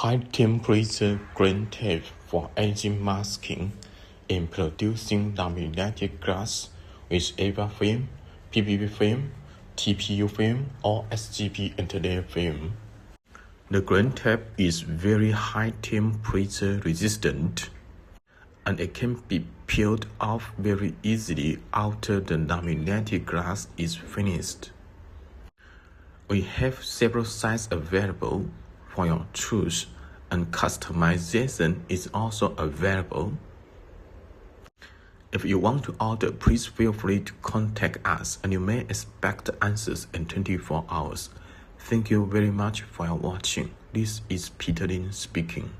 high-temperature grain tape for aging masking in producing laminated glass with EVA film, PVB film, TPU film, or SGP interlayer film. The grain tape is very high temperature resistant, and it can be peeled off very easily after the laminated glass is finished. We have several sizes available for your choice, and customization is also available. If you want to order, please feel free to contact us, and you may expect answers in 24 hours. Thank you very much for your watching. This is Peter Lin speaking.